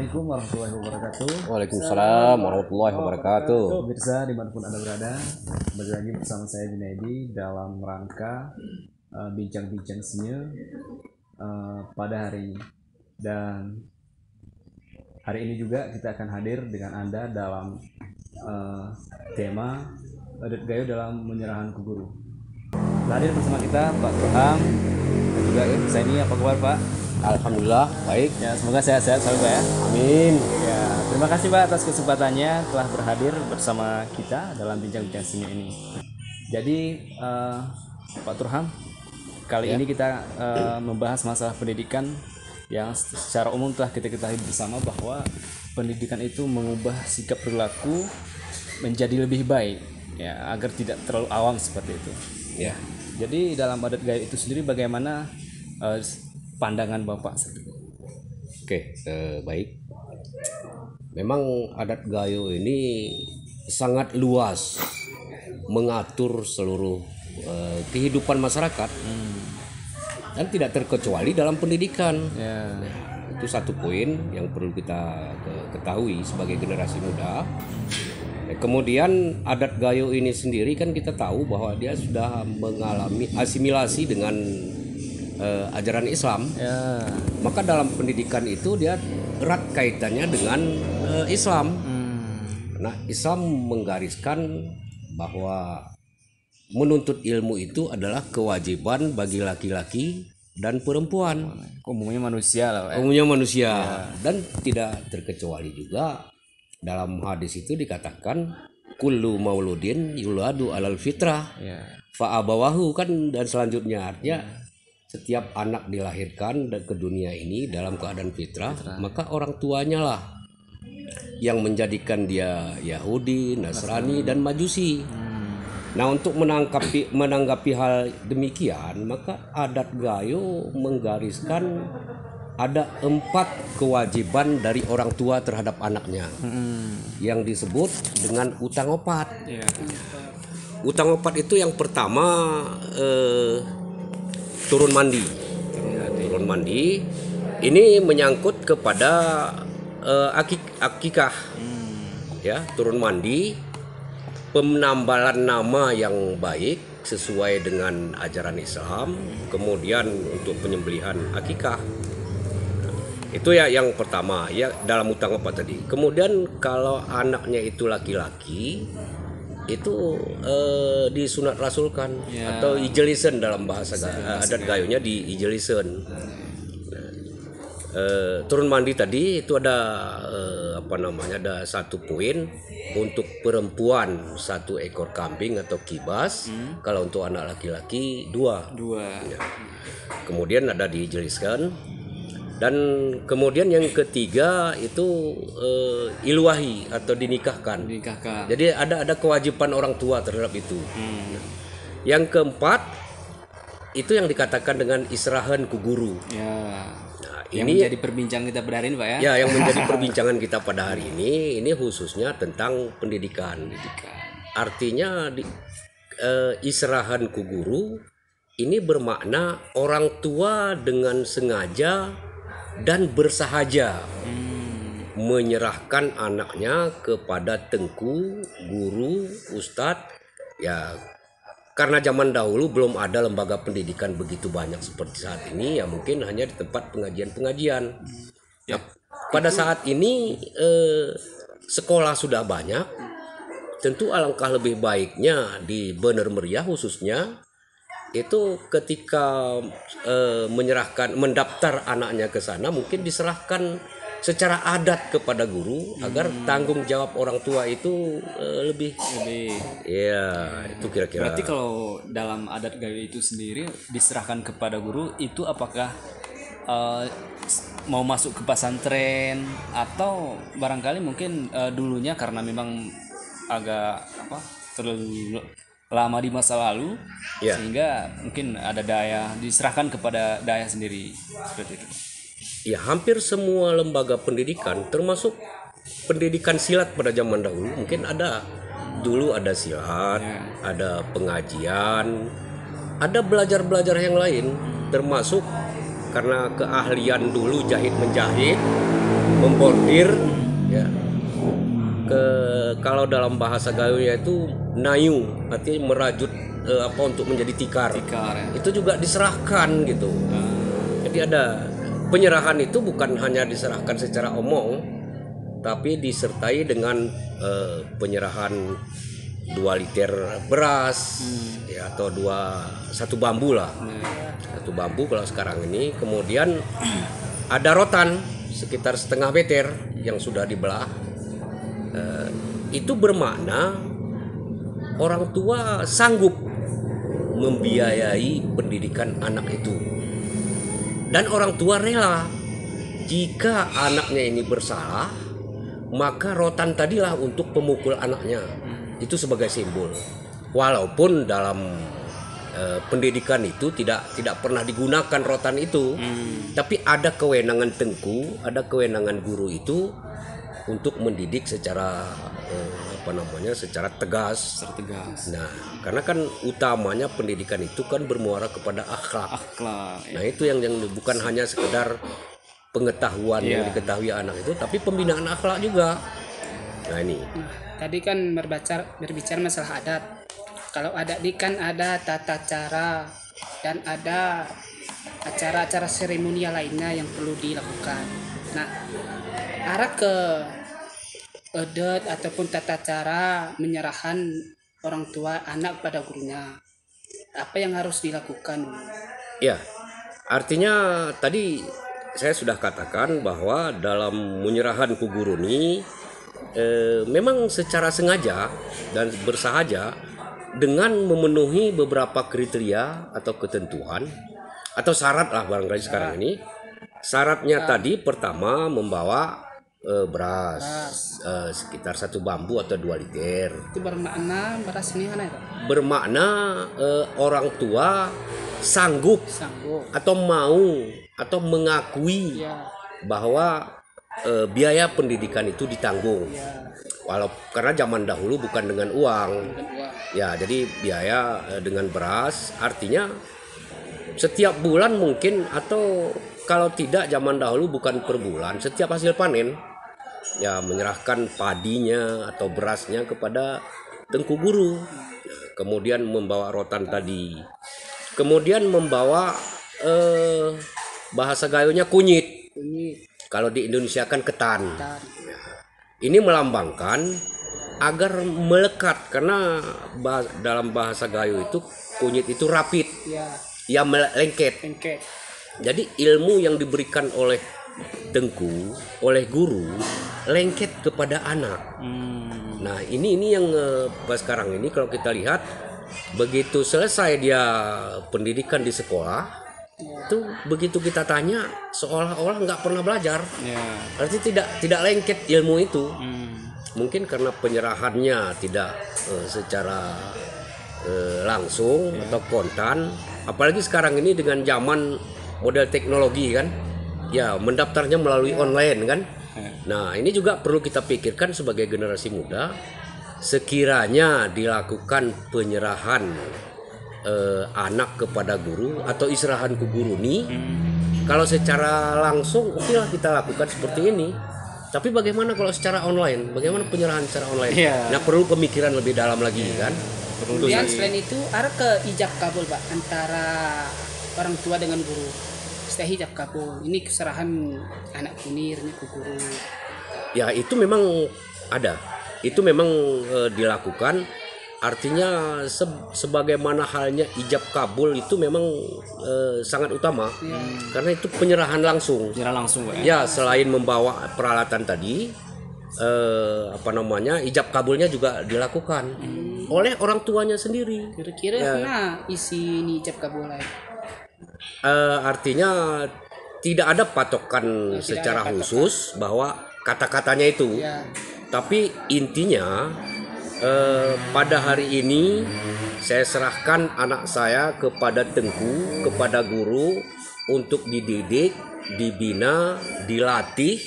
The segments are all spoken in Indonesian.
Assalamualaikum warahmatullahi wabarakatuh. Waalaikumsalam warahmatullahi wabarakatuh. Pemirsa dimanapun Anda berada, kembali lagi bersama saya Junaidi dalam rangka bincang-bincang seni pada hari ini. Dan hari ini juga kita akan hadir dengan Anda dalam tema Adat Gayo dalam Menyerahan ke Guru. Hadir bersama kita Pak Turham dan juga saya ini, apa kabar Pak? Alhamdulillah baik. Ya, semoga sehat-sehat selalu Pak ya. Amin. Ya, terima kasih Pak atas kesempatannya telah berhadir bersama kita dalam bincang-bincang seni ini. Jadi Pak Turham, kali ini kita membahas masalah pendidikan yang secara umum telah kita ketahui bersama bahwa pendidikan itu mengubah sikap perilaku menjadi lebih baik, ya, agar tidak terlalu awam seperti itu. Ya. Jadi dalam adat gayo itu sendiri bagaimana pandangan Bapak? Oke, baik. Memang adat gayo ini sangat luas, mengatur seluruh kehidupan masyarakat dan tidak terkecuali dalam pendidikan. Ya. Itu satu poin yang perlu kita ketahui sebagai generasi muda. Kemudian adat gayo ini sendiri kan kita tahu bahwa dia sudah mengalami asimilasi dengan ajaran Islam. Ya. Maka dalam pendidikan itu dia erat kaitannya dengan Islam. Nah, Islam menggariskan bahwa menuntut ilmu itu adalah kewajiban bagi laki-laki dan perempuan. Umumnya manusia lah. Umumnya manusia. Dan tidak terkecuali juga dalam hadis itu dikatakan kullu mauludin yuladu alal fitrah. Fa abawahu kan, dan selanjutnya artinya setiap anak dilahirkan ke dunia ini dalam keadaan fitrah, maka orang tuanya lah yang menjadikan dia Yahudi, Nasrani dan Majusi. Nah, untuk menanggapi hal demikian, maka adat gayo menggariskan ada 4 kewajiban dari orang tua terhadap anaknya yang disebut dengan utang opat. Utang opat itu yang pertama turun mandi. Turun mandi ini menyangkut kepada akikah. Ya, turun mandi, penambalan nama yang baik sesuai dengan ajaran Islam, kemudian untuk penyembelihan akikah. Itu ya yang pertama ya dalam utang opat tadi. Kemudian kalau anaknya itu laki-laki itu disunat rasulkan atau ijelisan dalam bahasa adat gayonya, di ijelisan. Turun mandi tadi itu ada ada 1 poin untuk perempuan 1 ekor kambing atau kibas, kalau untuk anak laki-laki 2. Ya. Kemudian ada dijeliskan, dan kemudian yang ketiga itu ilwahi atau dinikahkan. Jadi ada kewajiban orang tua terhadap itu. Yang keempat itu yang dikatakan dengan israhan ku guru. Yang menjadi perbincangan kita pada hari ini Pak ya. Ya, yang menjadi perbincangan kita pada hari ini khususnya tentang pendidikan. Artinya israhan ku guru ini bermakna orang tua dengan sengaja dan bersahaja menyerahkan anaknya kepada tengku, guru, ustadz. Ya, karena zaman dahulu belum ada lembaga pendidikan begitu banyak seperti saat ini, ya mungkin hanya di tempat pengajian-pengajian. Nah, pada saat ini sekolah sudah banyak, tentu alangkah lebih baiknya di Bener Meriah khususnya itu ketika mendaftar anaknya ke sana mungkin diserahkan secara adat kepada guru agar tanggung jawab orang tua itu lebih. Ya, itu kira-kira. Berarti kalau dalam adat gayo itu sendiri diserahkan kepada guru itu apakah mau masuk ke pesantren atau barangkali mungkin dulunya karena memang agak terlalu lama di masa lalu, sehingga mungkin ada daya diserahkan kepada daya sendiri seperti itu. Ya, hampir semua lembaga pendidikan termasuk pendidikan silat pada zaman dahulu mungkin ada. Dulu ada silat, ada pengajian, ada belajar-belajar yang lain, termasuk karena keahlian dulu jahit menjahit, membordir ya. Kalau dalam bahasa Gayunya itu nayu, artinya merajut untuk menjadi tikar ya. Itu juga diserahkan gitu. Jadi ada penyerahan itu bukan hanya diserahkan secara omong, tapi disertai dengan penyerahan 2 liter beras ya, atau satu bambu lah, satu bambu kalau sekarang ini. Kemudian ada rotan sekitar setengah meter yang sudah dibelah. Itu bermakna orang tua sanggup membiayai pendidikan anak itu, dan orang tua rela jika anaknya ini bersalah, maka rotan tadilah untuk pemukul anaknya. Itu sebagai simbol. Walaupun dalam pendidikan itu tidak pernah digunakan rotan itu, tapi ada kewenangan tengku, ada kewenangan guru itu untuk mendidik secara secara tegas. Nah, karena kan utamanya pendidikan itu kan bermuara kepada akhlak. Nah, itu yang bukan hanya sekedar pengetahuan yang diketahui anak itu, tapi pembinaan akhlak juga. Nah, ini. Tadi kan berbicara masalah adat. Kalau adat ini kan ada tata cara dan ada acara-acara seremonial lainnya yang perlu dilakukan. Nah, arah ke adat ataupun tata cara menyerahkan orang tua anak pada gurunya, apa yang harus dilakukan? Ya, artinya tadi saya sudah katakan bahwa dalam menyerahkan ku guru ini memang secara sengaja dan bersahaja dengan memenuhi beberapa kriteria atau ketentuan atau syarat lah barangkali sekarang ini. Syaratnya tadi pertama membawa beras sekitar 1 bambu atau 2 liter. Itu bermakna beras ini mana itu? Bermakna orang tua sanggup atau mau atau mengakui bahwa biaya pendidikan itu ditanggung. Karena zaman dahulu bukan dengan uang. Ya, jadi biaya dengan beras, artinya setiap bulan mungkin, atau kalau tidak zaman dahulu bukan per bulan, setiap hasil panen ya menyerahkan padinya atau berasnya kepada tengku guru. Kemudian membawa rotan tadi. Kemudian membawa bahasa Gayunya kunyit. Kalau di Indonesia kan ketan. Ini melambangkan agar melekat, karena dalam bahasa Gayo itu kunyit itu rapid. Ya, lengket. Jadi ilmu yang diberikan oleh tengku, oleh guru, lengket kepada anak. Nah, ini yang sekarang ini kalau kita lihat, begitu selesai dia pendidikan di sekolah, itu begitu kita tanya seolah-olah nggak pernah belajar. Berarti tidak lengket ilmu itu. Mungkin karena penyerahannya tidak secara langsung atau kontan. Apalagi sekarang ini dengan zaman model teknologi kan, ya mendaftarnya melalui online kan. Nah, ini juga perlu kita pikirkan sebagai generasi muda. Sekiranya dilakukan penyerahan anak kepada guru atau istirahat ke guru nih, kalau secara langsung oke lah kita lakukan seperti ini. Tapi bagaimana kalau secara online? Bagaimana penyerahan secara online? Nah, perlu pemikiran lebih dalam lagi kan. Kemudian selain itu ada ke ijab kabul, Pak, antara orang tua dengan guru. Setelah ijab kabul, ini keserahan anak kunir ini ke guru. Ya, itu memang ada. Itu memang dilakukan. Artinya sebagaimana halnya ijab kabul itu memang sangat utama. Karena itu penyerahan langsung. Ya, selain membawa peralatan tadi, ijab kabulnya juga dilakukan oleh orang tuanya sendiri. Kira-kira isi ini ijab kabul lain? Artinya tidak ada patokan secara khusus bahwa kata-katanya itu. Tapi intinya pada hari ini saya serahkan anak saya kepada tengku, kepada guru untuk dididik, dibina, dilatih,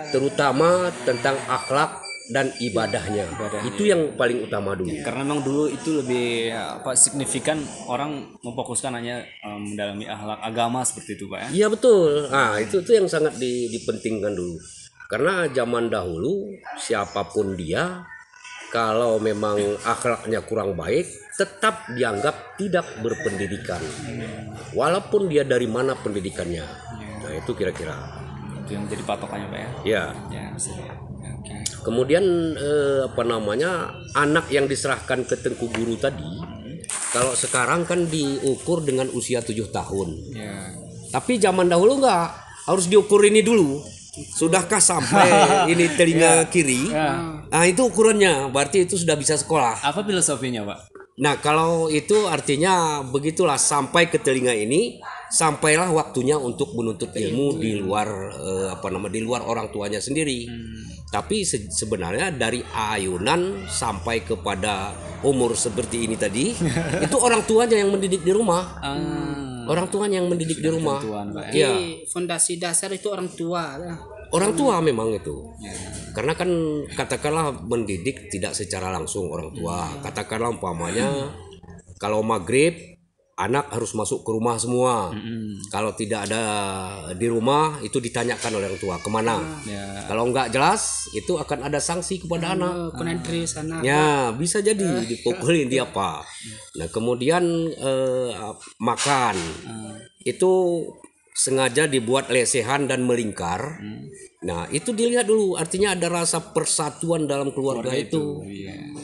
terutama tentang akhlak dan ibadahnya. Itu yang paling utama dulu. Karena memang dulu itu lebih signifikan orang memfokuskan hanya mendalami akhlak agama seperti itu Pak ya. Iya betul. Nah itu yang sangat dipentingkan dulu. Karena zaman dahulu siapapun dia, kalau memang akhlaknya kurang baik, tetap dianggap tidak berpendidikan. Walaupun dia dari mana pendidikannya. Nah itu kira-kira. Itu yang jadi patokannya Pak ya. Ya. Okay. Kemudian anak yang diserahkan ke Tengku Guru tadi, kalau sekarang kan diukur dengan usia 7 tahun. Tapi zaman dahulu enggak, harus diukur ini dulu. Sudahkah sampai ini telinga kiri? Nah itu ukurannya, berarti itu sudah bisa sekolah. Apa filosofinya Pak? Nah kalau itu artinya begitulah, sampai ke telinga ini, sampailah waktunya untuk menuntut ilmu di luar di luar orang tuanya sendiri. Tapi sebenarnya dari ayunan sampai kepada umur seperti ini tadi, itu orang tuanya yang mendidik di rumah. Orang tuanya yang mendidik di rumah. Jadi fondasi dasar itu orang tua. Orang tua memang itu. Karena kan katakanlah mendidik tidak secara langsung orang tua. Katakanlah umpamanya kalau maghrib anak harus masuk ke rumah semua. Kalau tidak ada di rumah itu ditanyakan oleh orang tua kemana. Kalau nggak jelas itu akan ada sanksi kepada anak. Ya bisa jadi dipukulin dia apa. Nah kemudian makan itu sengaja dibuat lesehan dan melingkar. Nah itu dilihat dulu, artinya ada rasa persatuan dalam keluarga itu.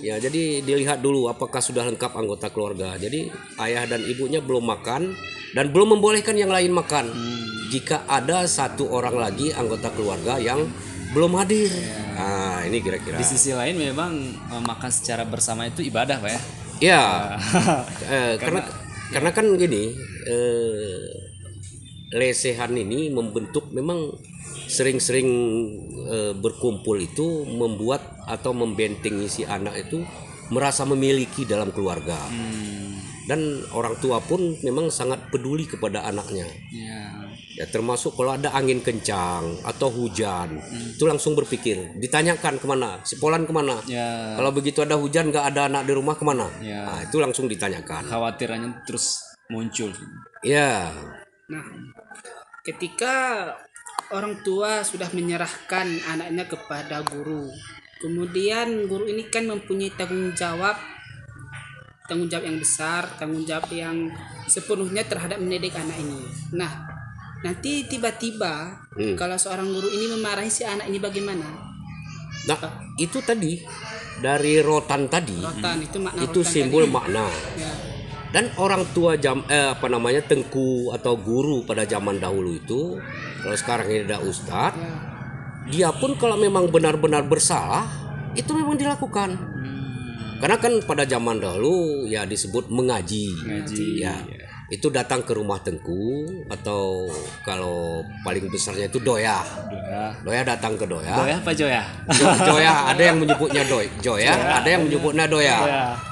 Ya jadi dilihat dulu apakah sudah lengkap anggota keluarga. Jadi ayah dan ibunya belum makan dan belum membolehkan yang lain makan. Jika ada satu orang lagi anggota keluarga yang belum hadir. Nah ini kira-kira. Di sisi lain memang makan secara bersama itu ibadah Pak ya. Ya. Karena kan gini, lesehan ini membentuk memang sering-sering berkumpul itu membuat atau membentengi si anak itu merasa memiliki dalam keluarga. Dan orang tua pun memang sangat peduli kepada anaknya. Ya termasuk kalau ada angin kencang atau hujan, itu langsung berpikir, ditanyakan kemana, si Polan kemana. Kalau begitu ada hujan nggak ada anak di rumah kemana. Nah itu langsung ditanyakan. Khawatirannya terus muncul. Ya. Nah ketika orang tua sudah menyerahkan anaknya kepada guru, kemudian guru ini kan mempunyai tanggung jawab yang besar, tanggung jawab yang sepenuhnya terhadap mendidik anak ini. Nah nanti tiba-tiba kalau seorang guru ini memarahi si anak ini bagaimana? Nah itu tadi dari rotan tadi, itu simbol makna. Dan orang tua tengku atau guru pada zaman dahulu itu, kalau sekarang ini ada ustadz, dia pun kalau memang benar-benar bersalah itu memang dilakukan. Karena kan pada zaman dahulu ya disebut mengaji. Ya. Itu datang ke rumah tengku, atau kalau paling besarnya itu doya. Doya datang ke doya. Doya apa joya? Joya, ada yang menyebutnya joya, ada yang menyebutnya doya.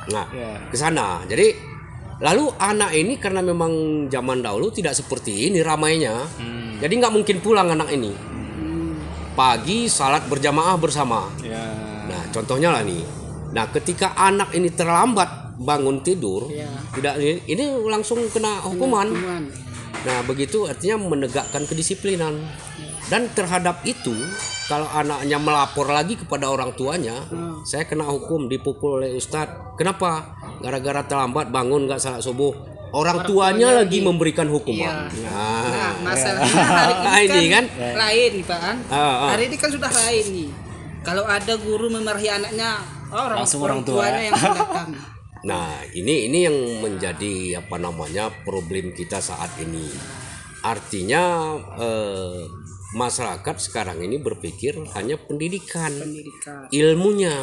Nah, ke sana. Jadi lalu anak ini karena memang zaman dahulu tidak seperti ini ramainya, jadi nggak mungkin pulang anak ini. Pagi salat berjamaah bersama. Nah contohnya lah nih. Nah ketika anak ini terlambat bangun tidur, tidak ini langsung kena hukuman. Nah begitu artinya menegakkan kedisiplinan. Dan terhadap itu kalau anaknya melapor lagi kepada orang tuanya, saya kena hukum dipukul oleh ustadz. Kenapa? Gara-gara terlambat bangun nggak salat subuh. Orang tuanya lagi memberikan hukuman. Nah masalahnya hari ini kan lain nih Pak An. Hari ini kan sudah lain nih. Kalau ada guru memarahi anaknya, orang tuanya yang datang. Nah ini yang menjadi problem kita saat ini. Artinya masyarakat sekarang ini berpikir hanya pendidikan. Ilmunya,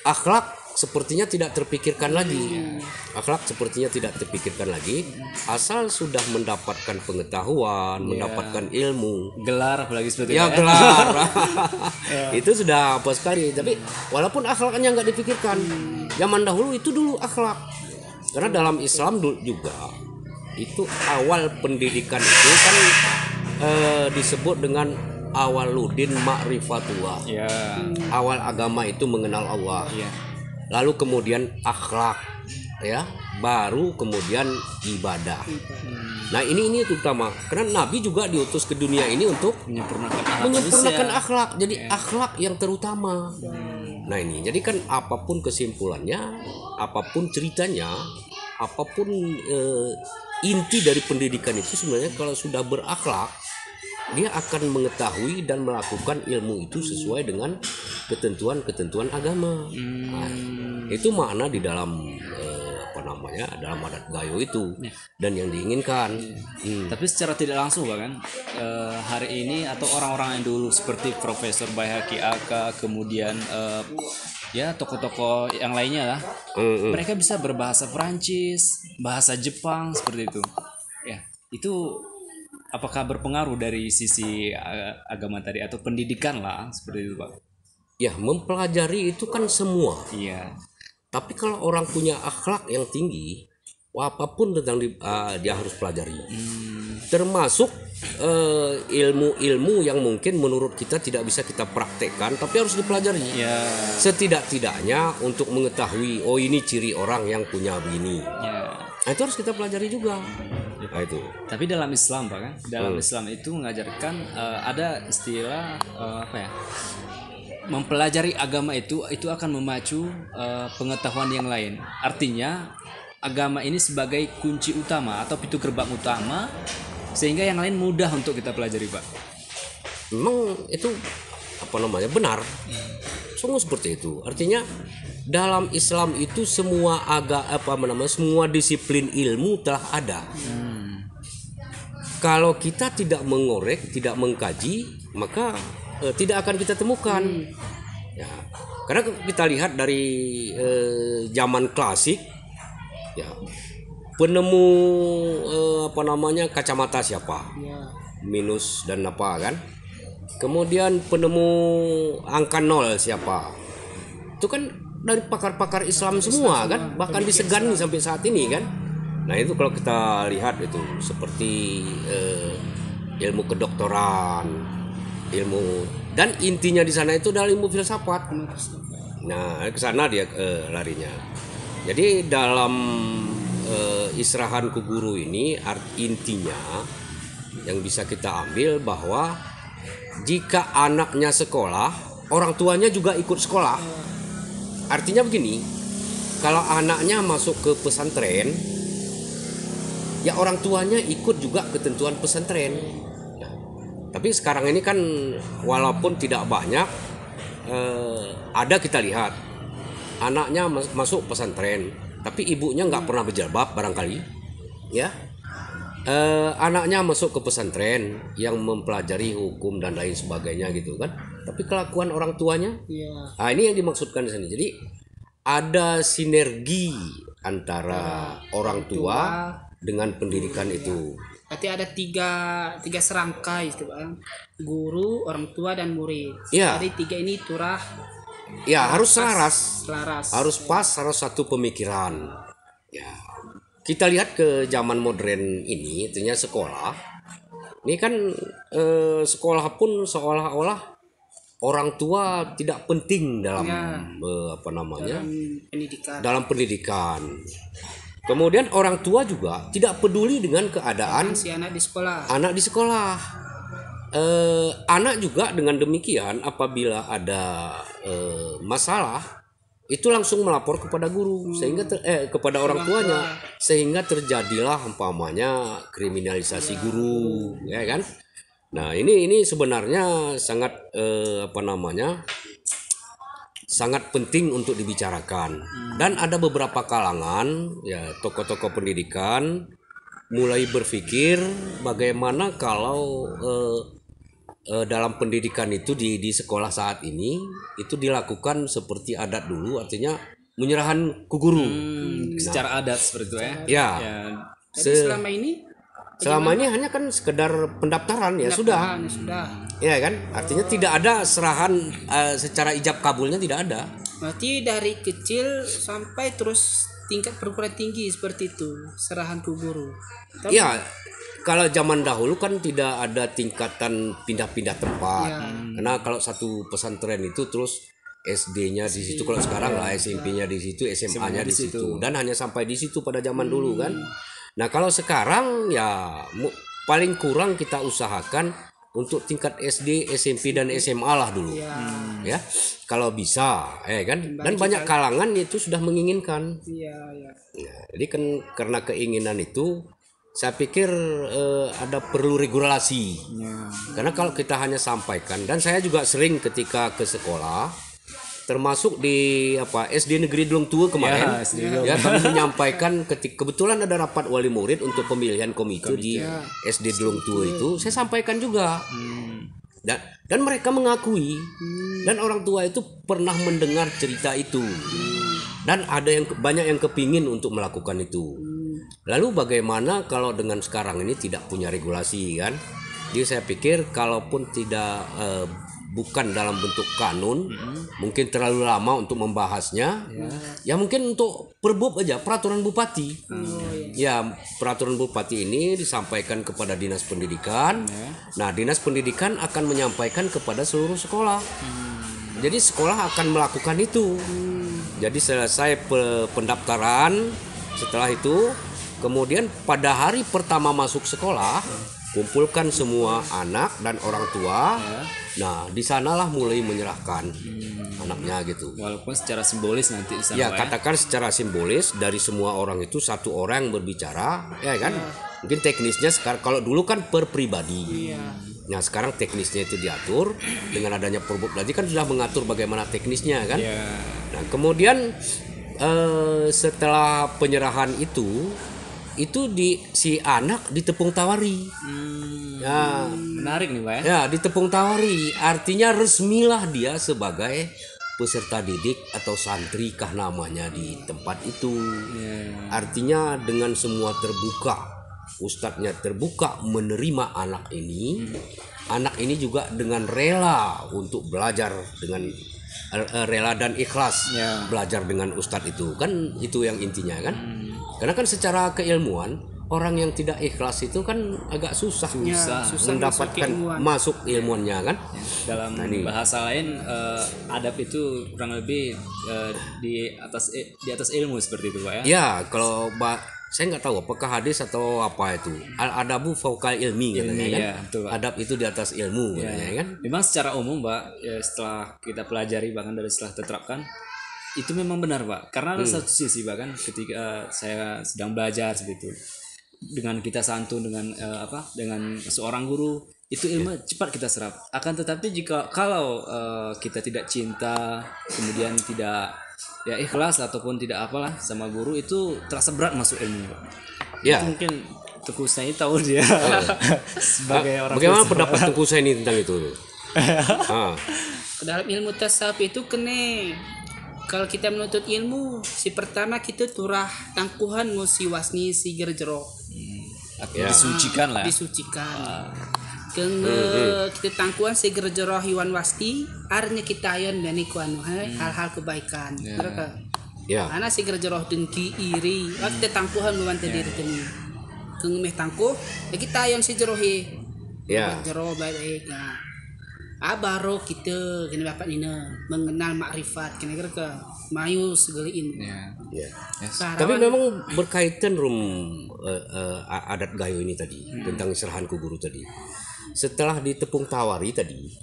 akhlak sepertinya tidak terpikirkan lagi. Akhlak sepertinya tidak terpikirkan lagi, asal sudah mendapatkan pengetahuan, mendapatkan ilmu. Gelar apalagi seperti ya gelar. Itu sudah apa sekali. Tapi walaupun akhlaknya nggak dipikirkan, zaman dahulu itu dulu akhlak. Karena dalam Islam juga itu awal pendidikan itu kan disebut dengan awaludin ma'rifatullah. Ya. Awal agama itu mengenal Allah. Iya. Lalu kemudian akhlak, ya, baru kemudian ibadah. Nah ini utama karena Nabi juga diutus ke dunia ini untuk menyempurnakan akhlak. Jadi akhlak yang terutama. Nah ini jadi kan apapun kesimpulannya, apapun ceritanya, apapun inti dari pendidikan itu sebenarnya kalau sudah berakhlak, dia akan mengetahui dan melakukan ilmu itu sesuai dengan ketentuan agama. Nah, itu makna di dalam dalam adat gayo itu dan yang diinginkan. Tapi secara tidak langsung kan hari ini atau orang-orang yang dulu seperti Profesor Baihaqi Aka, kemudian ya tokoh-tokoh yang lainnya lah, mereka bisa berbahasa Prancis, bahasa Jepang seperti itu. Ya, itu apakah berpengaruh dari sisi agama tadi atau pendidikan lah seperti itu, Pak? Ya, mempelajari itu kan semua. Iya. Tapi kalau orang punya akhlak yang tinggi, apapun tentang dia harus pelajari. Termasuk ilmu-ilmu yang mungkin menurut kita tidak bisa kita praktekkan, tapi harus dipelajari. Ya. Setidak-tidaknya untuk mengetahui, oh ini ciri orang yang punya begini. Ya. Nah, itu harus kita pelajari juga. Nah, itu. Tapi dalam Islam, Pak, kan? Dalam Islam itu mengajarkan ada istilah apa ya? Mempelajari agama itu akan memacu pengetahuan yang lain. Artinya agama ini sebagai kunci utama atau pintu gerbang utama sehingga yang lain mudah untuk kita pelajari, Pak. Memang itu benar. Sungguh seperti itu. Artinya dalam Islam itu semua semua disiplin ilmu telah ada. Kalau kita tidak mengorek, tidak mengkaji, maka tidak akan kita temukan. Ya, karena kita lihat dari zaman klasik, ya, penemu kacamata siapa? Minus dan apa kan? Kemudian penemu angka 0 siapa? Itu kan dari pakar-pakar Islam semua kan, bahkan disegani sampai saat ini kan. Nah itu kalau kita lihat itu seperti ilmu kedokteran, ilmu, dan intinya di sana itu adalah ilmu filsafat. Nah ke sana dia larinya. Jadi dalam Israhan ku Guru ini intinya yang bisa kita ambil bahwa jika anaknya sekolah, orang tuanya juga ikut sekolah. Artinya begini, kalau anaknya masuk ke pesantren, ya orang tuanya ikut juga ketentuan pesantren. Nah, tapi sekarang ini kan walaupun tidak banyak, ada kita lihat anaknya masuk pesantren, tapi ibunya nggak pernah berjilbab barangkali, ya. Anaknya masuk ke pesantren yang mempelajari hukum dan lain sebagainya gitu kan, tapi kelakuan orang tuanya, nah ini yang dimaksudkan di sini. Jadi ada sinergi antara orang tua dengan pendidikan itu. Berarti ada tiga serangkai itu, Bang. Guru, orang tua, dan murid. Ya. Jadi tiga ini turah. Ya harus selaras. Harus pas, harus satu pemikiran. Ya. Kita lihat ke zaman modern ini, tentunya sekolah. Ini kan sekolah pun seolah-olah orang tua tidak penting dalam dalam pendidikan. Kemudian orang tua juga tidak peduli dengan keadaan si anak di sekolah. Anak juga dengan demikian apabila ada masalah itu langsung melapor kepada guru sehingga kepada orang tuanya, sehingga terjadilah umpamanya kriminalisasi guru, ya kan? Nah ini sebenarnya sangat sangat penting untuk dibicarakan. Dan ada beberapa kalangan, ya tokoh-tokoh pendidikan mulai berpikir bagaimana kalau dalam pendidikan itu di sekolah saat ini itu dilakukan seperti adat dulu, artinya menyerahan ke guru secara adat seperti itu ya. Ya. Jadi selama ini hanya kan sekedar pendaftaran ya sudah. Ya kan, artinya tidak ada serahan secara ijab kabulnya, tidak ada. Berarti dari kecil sampai terus tingkat perguruan tinggi seperti itu serahan ku guru. Ya, kalau zaman dahulu kan tidak ada tingkatan pindah-pindah tempat. Karena kalau satu pesantren itu terus SD-nya di situ, kalau sekarang lah SMP-nya di situ, SMA-nya di situ, dan hanya sampai di situ pada zaman dulu kan. Nah kalau sekarang ya paling kurang kita usahakan untuk tingkat SD, SMP dan SMA lah dulu, ya kalau bisa, kan. Dan banyak kalangan itu sudah menginginkan. Nah, jadi kan karena keinginan itu, saya pikir ada perlu regulasi. Karena kalau kita hanya sampaikan, dan saya juga sering ketika ke sekolah, termasuk di SD Negeri Delong Tua kemarin, ya kami menyampaikan kebetulan ada rapat wali murid untuk pemilihan komite di SD Delong Tua itu, saya sampaikan juga. Dan mereka mengakui, dan orang tua itu pernah mendengar cerita itu, dan ada yang banyak yang kepingin untuk melakukan itu. Lalu bagaimana kalau dengan sekarang ini tidak punya regulasi kan? Jadi saya pikir kalaupun tidak bukan dalam bentuk kanun, mungkin terlalu lama untuk membahasnya. Ya mungkin untuk perbub aja, peraturan bupati. Ya peraturan bupati ini disampaikan kepada dinas pendidikan. Nah dinas pendidikan akan menyampaikan kepada seluruh sekolah. Jadi sekolah akan melakukan itu. Jadi selesai pendaftaran, setelah itu kemudian pada hari pertama masuk sekolah, kumpulkan semua anak dan orang tua. Nah, di sanalah mulai menyerahkan anaknya gitu. Walaupun secara simbolis nanti di sana. Ya, katakan secara simbolis dari semua orang itu satu orang yang berbicara, ya kan? Mungkin teknisnya sekarang, kalau dulu kan per pribadi. Nah, sekarang teknisnya itu diatur dengan adanya perbuk tadi kan sudah mengatur bagaimana teknisnya kan. Nah, kemudian setelah penyerahan itu si anak ditepung tawari. Ya, menarik nih Pak ya. Ya, ditepung tawari, artinya resmilah dia sebagai peserta didik atau santri kah namanya di tempat itu. Artinya dengan semua terbuka, ustadznya terbuka menerima anak ini. Anak ini juga dengan rela untuk belajar, dengan rela dan ikhlas belajar dengan ustadz itu. Kan itu yang intinya kan. Karena kan secara keilmuan orang yang tidak ikhlas itu kan agak susah mendapatkan masuk ilmuannya kan. Dalam bahasa lain adab itu kurang lebih di atas ilmu seperti itu Pak ya. Ya kalau saya nggak tahu apakah hadis atau apa itu. Al-adabu fauqal ilmi katanya kan. Betul, adab itu di atas ilmu katanya kan. Memang secara umum Pak setelah kita pelajari bahkan dari setelah terapkan itu memang benar Pak. Karena ada satu sisi bahkan ketika saya sedang belajar seperti itu, dengan kita santun dengan seorang guru itu ilmu cepat kita serap. Akan tetapi kalau kita tidak cinta, kemudian tidak ikhlas ataupun tidak apalah sama guru, itu terasa berat masuk ilmu. Itu mungkin Teguh Husaini tahu dia sebagai orang. Bagaimana pendapat Teguh Husaini tentang itu? Dalam ilmu tasawuf itu kalau kita menuntut ilmu, si pertama kita turah tangkuhan ngusi wasni si gerjero. Disucikan lah. Disucikan. Kita tangkuhan si gerjero hiwan wasti, arnya kita ayon bani kuanu hal-hal kebaikan. Mereka. Karena si gerjero dengki iri, kita tangkuhan membantu diri kami. Kengmeh tangkuh, kita ayon si jerohi. Jero baik-baik. Baru kita kena dapat nina mengenal makrifat kena ke mayu segala ilmu. Tapi memang berkaitan adat gayo ini tadi tentang serahan ku guru tadi. Setelah ditepung tawari tadi,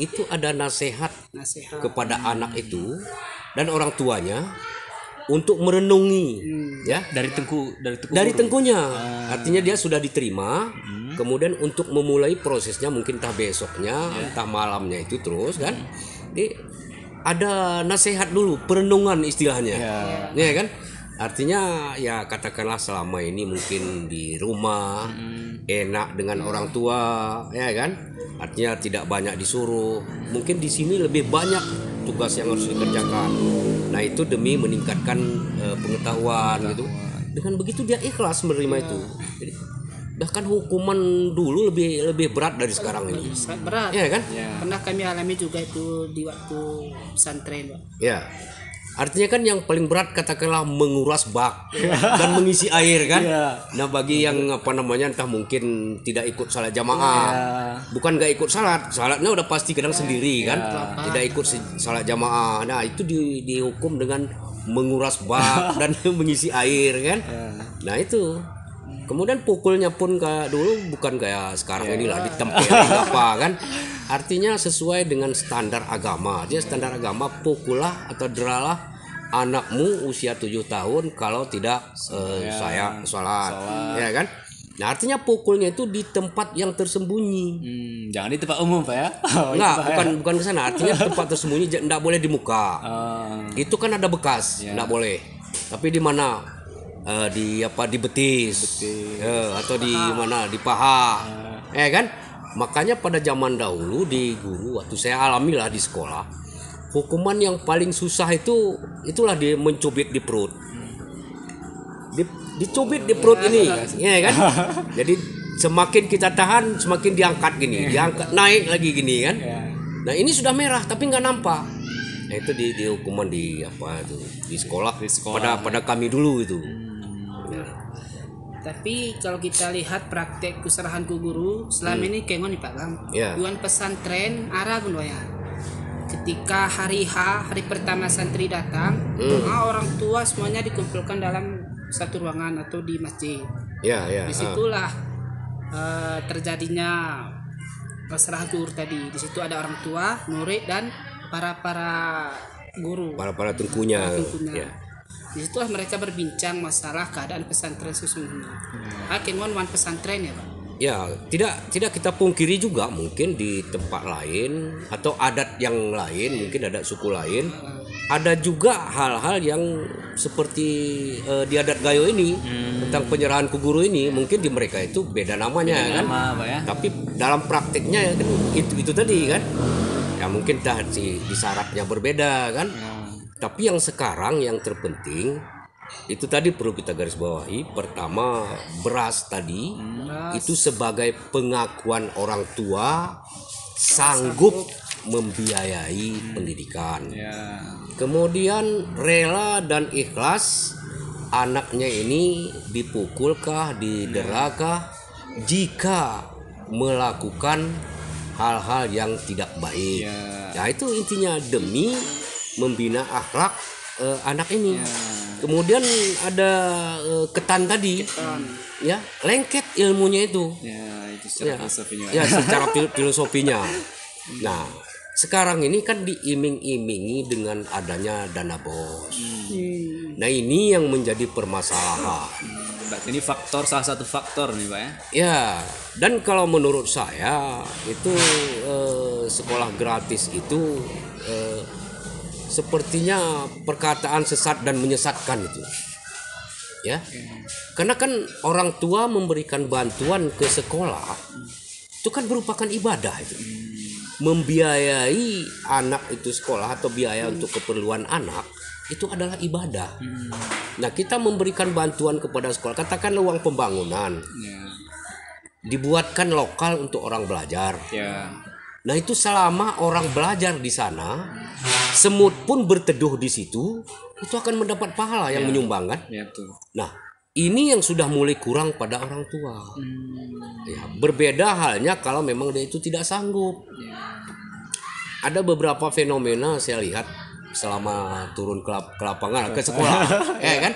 itu ada nasihat kepada anak itu dan orang tuanya untuk merenungi dari tengkunya. Artinya dia sudah diterima. Kemudian untuk memulai prosesnya mungkin entah besoknya, entah malamnya itu terus kan. Jadi ada nasihat dulu, perenungan istilahnya. Ya kan? Artinya ya katakanlah selama ini mungkin di rumah enak dengan orang tua, ya kan? Artinya tidak banyak disuruh. Mungkin di sini lebih banyak tugas yang harus dikerjakan. Nah, itu demi meningkatkan pengetahuan gitu. Dengan begitu dia ikhlas menerima itu. Jadi bahkan hukuman dulu lebih berat dari sekarang ini. Berat. Ya kan? Pernah kami alami juga itu di waktu pesantren, Pak. Ya. Artinya kan yang paling berat katakanlah menguras bak dan mengisi air kan. Nah bagi yang apa namanya entah mungkin tidak ikut salat jamaah, bukan nggak ikut salatnya udah pasti kadang sendiri kan, tidak ikut salat jamaah. Nah itu dihukum dengan menguras bak dan mengisi air kan. Nah itu. Kemudian pukulnya pun kayak dulu bukan kayak sekarang inilah ditempelin apa kan. Artinya sesuai dengan standar agama. Dia standar agama pukullah atau deralah anakmu usia 7 tahun kalau tidak saya sholat. Ya kan? Nah artinya pukulnya itu di tempat yang tersembunyi. Jangan di tempat umum Pak ya. Enggak, bukan ke sana. Artinya tempat tersembunyi enggak boleh di muka. Itu kan ada bekas, enggak boleh. Tapi di mana? Di betis. Atau di mana di paha kan makanya pada zaman dahulu di guru waktu saya alami lah di sekolah hukuman yang paling susah itulah dia mencubit di perut dicubit di perut ini ya kan jadi semakin kita tahan semakin diangkat gini diangkat naik lagi gini kan nah ini sudah merah tapi nggak nampak. Nah, itu di hukuman di sekolah pada kami dulu itu. Tapi kalau kita lihat praktek keserahan ku guru selama ini kengon nih Pak Bang. Tuan pesantren arah ya. Ketika hari pertama santri datang, orang tua semuanya dikumpulkan dalam satu ruangan atau di masjid. Disitulah terjadinya keserahan guru tadi. Di situ ada orang tua, murid dan para guru. Para tengkunya. Di situlah mereka berbincang masalah keadaan pesantren sesungguhnya. Kengon wan pesantren ya Pak. Ya, tidak kita pungkiri juga mungkin di tempat lain atau adat yang lain, mungkin ada suku lain. Ada juga hal-hal yang seperti di adat Gayo ini tentang penyerahan ku guru ini, mungkin di mereka itu beda namanya kan. Tapi dalam praktiknya ya, kan itu tadi kan. Ya mungkin di syaratnya berbeda kan. Tapi yang sekarang yang terpenting itu tadi perlu kita garis bawahi. Pertama beras tadi itu sebagai pengakuan orang tua sanggup membiayai pendidikan. Kemudian rela dan ikhlas anaknya ini dipukulkah, diderakah jika melakukan hal-hal yang tidak baik. Nah itu intinya demi membina akhlak anak ini. Kemudian ada ketan tadi. Ya, lengket ilmunya itu. Itu secara filosofinya. Secara filosofinya. Nah, sekarang ini kan diiming-imingi dengan adanya dana bos. Nah, ini yang menjadi permasalahan. Berarti ini salah satu faktor nih Pak ya. Ya, dan kalau menurut saya itu sekolah gratis itu sepertinya perkataan sesat dan menyesatkan itu. Ya. Karena kan orang tua memberikan bantuan ke sekolah itu kan merupakan ibadah itu. Membiayai anak itu sekolah atau biaya untuk keperluan anak itu adalah ibadah. Nah, kita memberikan bantuan kepada sekolah, katakanlah uang pembangunan. Dibuatkan lokal untuk orang belajar. Nah, itu selama orang belajar di sana, semut pun berteduh di situ, itu akan mendapat pahala yang menyumbang kan? Nah, ini yang sudah mulai kurang pada orang tua. Berbeda halnya kalau memang dia itu tidak sanggup. Ada beberapa fenomena saya lihat selama turun ke lapangan ke sekolah, kan?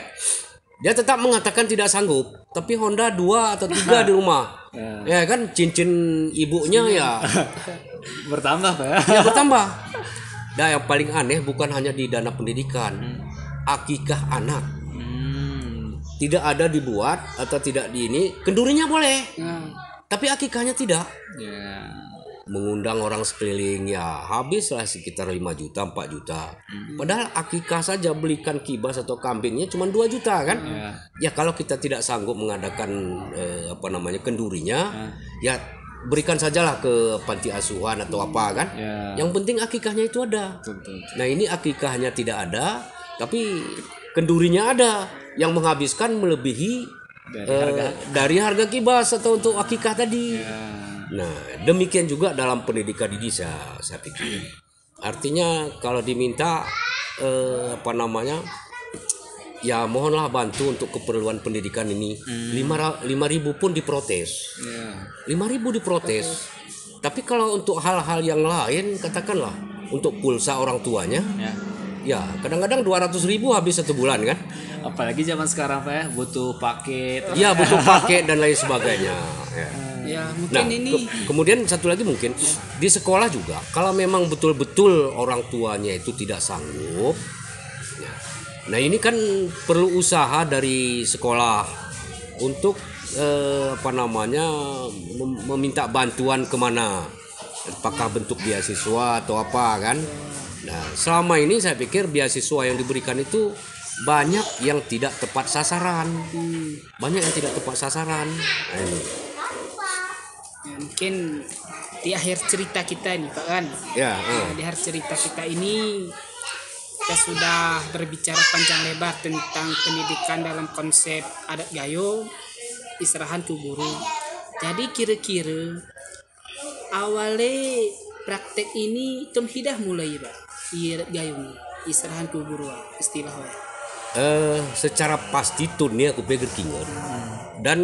Dia tetap mengatakan tidak sanggup, tapi Honda 2 atau 3 di rumah. Ya kan, cincin ibunya bertambah Pak ya. Bertambah. Nah, yang paling aneh bukan hanya di dana pendidikan, akikah anak. Tidak ada dibuat atau tidak di ini, kendurinya boleh. Tapi akikahnya tidak. Mengundang orang sekeliling habislah sekitar 5 juta, 4 juta. Padahal akikah saja belikan kibas atau kambingnya cuma 2 juta kan? Ya kalau kita tidak sanggup mengadakan kendurinya, ya berikan sajalah ke panti asuhan atau apa kan? Yang penting akikahnya itu ada. Nah, ini akikahnya tidak ada, tapi kendurinya ada yang menghabiskan melebihi dari harga kibas atau untuk akikah tadi. Nah, demikian juga dalam pendidikan ini saya pikir. Artinya kalau diminta apa namanya, ya mohonlah bantu untuk keperluan pendidikan ini. 5.000 pun diprotes. 5.000 diprotes. Tapi kalau untuk hal-hal yang lain, katakanlah untuk pulsa orang tuanya, ya kadang-kadang 200.000 habis 1 bulan kan. Apalagi zaman sekarang Pak ya, butuh paket. Ya butuh paket dan lain sebagainya. Ya mungkin ini kemudian satu lagi mungkin di sekolah juga, kalau memang betul-betul orang tuanya itu tidak sanggup, nah ini kan perlu usaha dari sekolah untuk apa namanya, meminta bantuan kemana, apakah bentuk beasiswa atau apa kan. Nah selama ini saya pikir beasiswa yang diberikan itu banyak yang tidak tepat sasaran, banyak yang tidak tepat sasaran. Nah, ini. ya, mungkin di akhir cerita kita ini Pak kan. Ya, Di akhir cerita kita ini kita sudah berbicara panjang lebar tentang pendidikan dalam konsep adat Gayo, istirahat ku guru. Jadi kira-kira awalnya praktek ini tom hidah mulai Pak. Iya Gayo nih, istirahat ku guru istilah. Secara pasti tunnya aku pikir kingan. Dan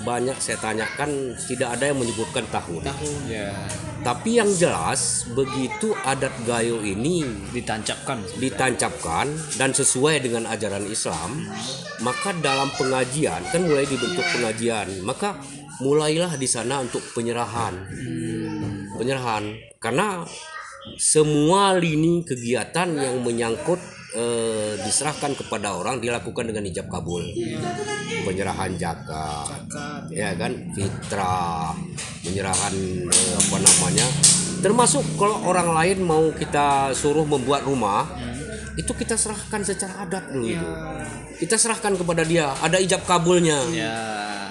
banyak saya tanyakan tidak ada yang menyebutkan tahun. Ya, Tapi yang jelas begitu adat Gayo ini ditancapkan. dan sesuai dengan ajaran Islam, maka dalam pengajian kan mulai dibentuk pengajian, maka mulailah di sana untuk penyerahan. Karena semua lini kegiatan yang menyangkut diserahkan kepada orang dilakukan dengan ijab kabul, penyerahan zakat, ya kan, fitrah, penyerahan apa namanya, termasuk kalau orang lain mau kita suruh membuat rumah, itu kita serahkan secara adat dulu itu, kita serahkan kepada dia, ada ijab kabulnya.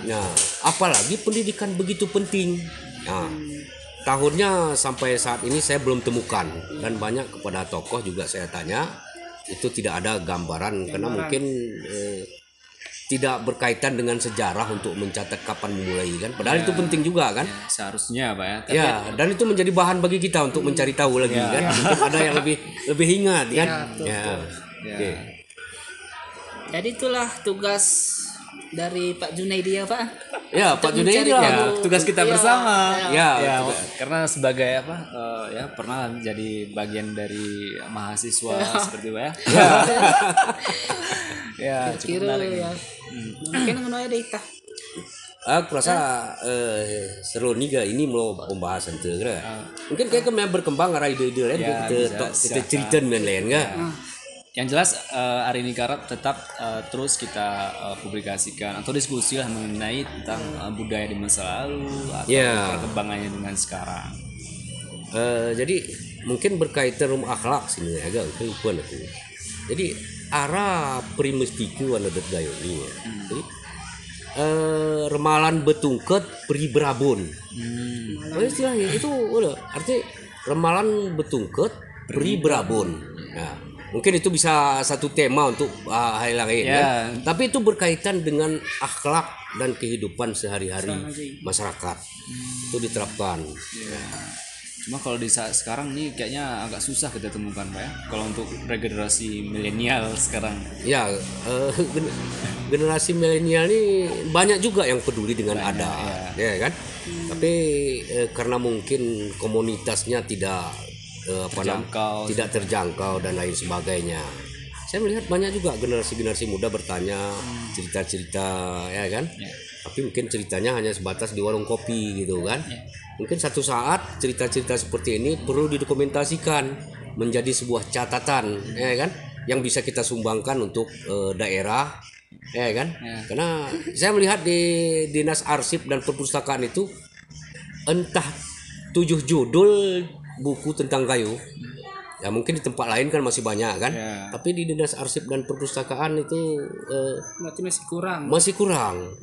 Nah, apalagi pendidikan begitu penting. Nah, tahunnya sampai saat ini saya belum temukan, dan banyak kepada tokoh juga saya tanya, itu tidak ada gambaran karena mungkin tidak berkaitan dengan sejarah untuk mencatat kapan memulai kan, padahal itu penting juga kan. Seharusnya Pak ya. Tapi Ya, dan itu menjadi bahan bagi kita untuk mencari tahu lagi kan, mungkin ada yang lebih ingat kan. Oke. Jadi itulah tugas dari Pak Junaidi ya Pak. Ya, Pak Junaidi mencari lah. tahu. tugas kita bersama. Ya, Karena sebagai apa ya pernah jadi bagian dari mahasiswa seperti Pak ya. Ya, cukup Kira menarik. ya. Mungkin ngono ya Dita. aku rasa seru nih ga ini mau pembahasan tuh kira. Mungkin kayak kemana berkembang arah ide-ide lain Ya, kita bisa. cerita dan lain enggak. Yang jelas hari ini Karab tetap terus kita publikasikan atau diskusi lah mengenai tentang budaya di masa lalu atau perkembangannya dengan sekarang. Jadi mungkin berkaitan rumah akhlak sini agak kuan aku. Jadi arah primestiku adat Gayo ini ya. Jadi remalan betungket pri berabun. Istilahnya itu udah arti remalan betungket pri berabun. Nah, mungkin itu bisa satu tema untuk hal lain kan? Tapi itu berkaitan dengan akhlak dan kehidupan sehari-hari masyarakat. Itu diterapkan. Cuma kalau di saat sekarang nih kayaknya agak susah kita temukan Pak ya. Kalau untuk regenerasi milenial sekarang. Ya, generasi milenial ini banyak juga yang peduli dengan adat, ya kan? Tapi karena mungkin komunitasnya tidak tidak terjangkau dan lain sebagainya. Saya melihat banyak juga generasi muda bertanya cerita-cerita, ya kan? Tapi mungkin ceritanya hanya sebatas di warung kopi gitu kan? Mungkin satu saat cerita-cerita seperti ini perlu didokumentasikan menjadi sebuah catatan, ya kan? Yang bisa kita sumbangkan untuk daerah, ya kan? Karena saya melihat di Dinas Arsip dan Perpustakaan itu entah 7 judul buku tentang kayu. Ya mungkin di tempat lain kan masih banyak kan, tapi di Dinas Arsip dan Perpustakaan itu Berarti masih kurang.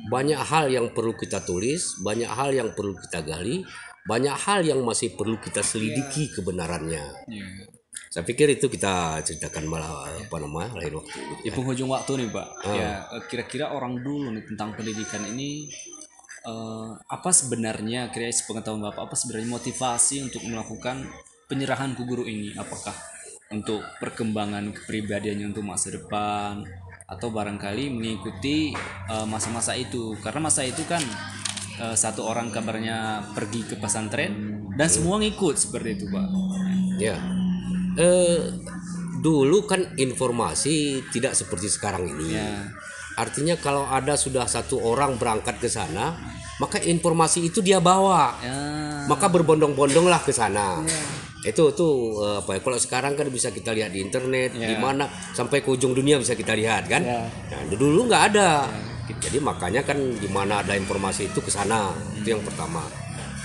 Banyak hal yang perlu kita tulis, banyak hal yang perlu kita gali, banyak hal yang masih perlu kita selidiki kebenarannya. Saya pikir itu kita ceritakan malah lain waktu. Di penghujung waktu nih Pak. Ya kira-kira orang dulu nih tentang pendidikan ini apa sebenarnya kira-kira sepengetahuan Bapak, apa sebenarnya motivasi untuk melakukan penyerahan ke guru ini? Apakah untuk perkembangan kepribadiannya untuk masa depan, atau barangkali mengikuti masa-masa itu, karena masa itu kan satu orang kabarnya pergi ke pesantren dan semua ngikut seperti itu, Pak. Ya, dulu kan informasi tidak seperti sekarang ini. Ya. Artinya kalau ada sudah satu orang berangkat ke sana, maka informasi itu dia bawa, maka berbondong-bondonglah ke sana. Itu apa ya? Kalau sekarang kan bisa kita lihat di internet, di mana sampai ke ujung dunia bisa kita lihat kan. Nah, dulu nggak ada. Jadi makanya kan di mana ada informasi itu ke sana. Itu yang pertama.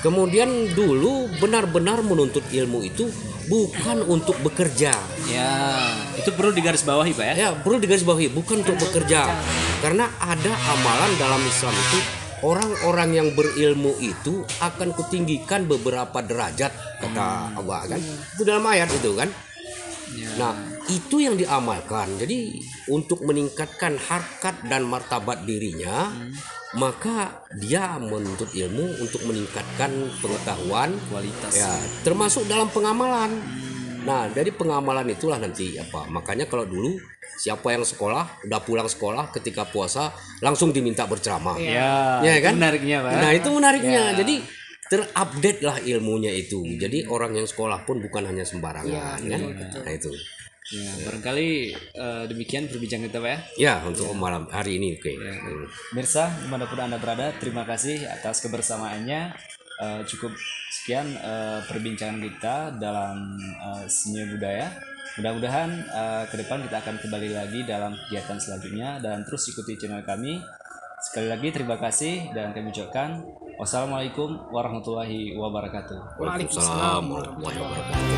Kemudian dulu benar-benar menuntut ilmu itu bukan untuk bekerja. Ya, itu perlu digarisbawahi, Pak ya. Ya, perlu digarisbawahi, bukan untuk bekerja. Karena ada amalan dalam Islam itu, orang-orang yang berilmu itu akan kutinggikan beberapa derajat, kata Allah kan. Itu dalam ayat itu kan. Nah, itu yang diamalkan. Jadi untuk meningkatkan harkat dan martabat dirinya, maka dia menuntut ilmu untuk meningkatkan pengetahuan, Kualitas. ya, termasuk dalam pengamalan. Nah, dari pengamalan itulah nanti apa? Makanya kalau dulu siapa yang sekolah, udah pulang sekolah ketika puasa langsung diminta berceramah. Ya, Ya itu kan? menariknya, Pak. Nah, itu menariknya. Jadi terupdate lah ilmunya itu. Jadi orang yang sekolah pun bukan hanya sembarangan kan. Nah, itu. Ya, barangkali demikian perbincangan kita, Pak ya. Ya, untuk malam hari ini oke. Mirsa, dimanapun Anda berada, terima kasih atas kebersamaannya. Cukup sekian perbincangan kita dalam Seni Budaya. Mudah-mudahan ke depan kita akan kembali lagi dalam kegiatan selanjutnya, dan terus ikuti channel kami. Sekali lagi terima kasih, dan kami ucapkan wassalamualaikum warahmatullahi wabarakatuh. Waalaikumsalam warahmatullahi wabarakatuh.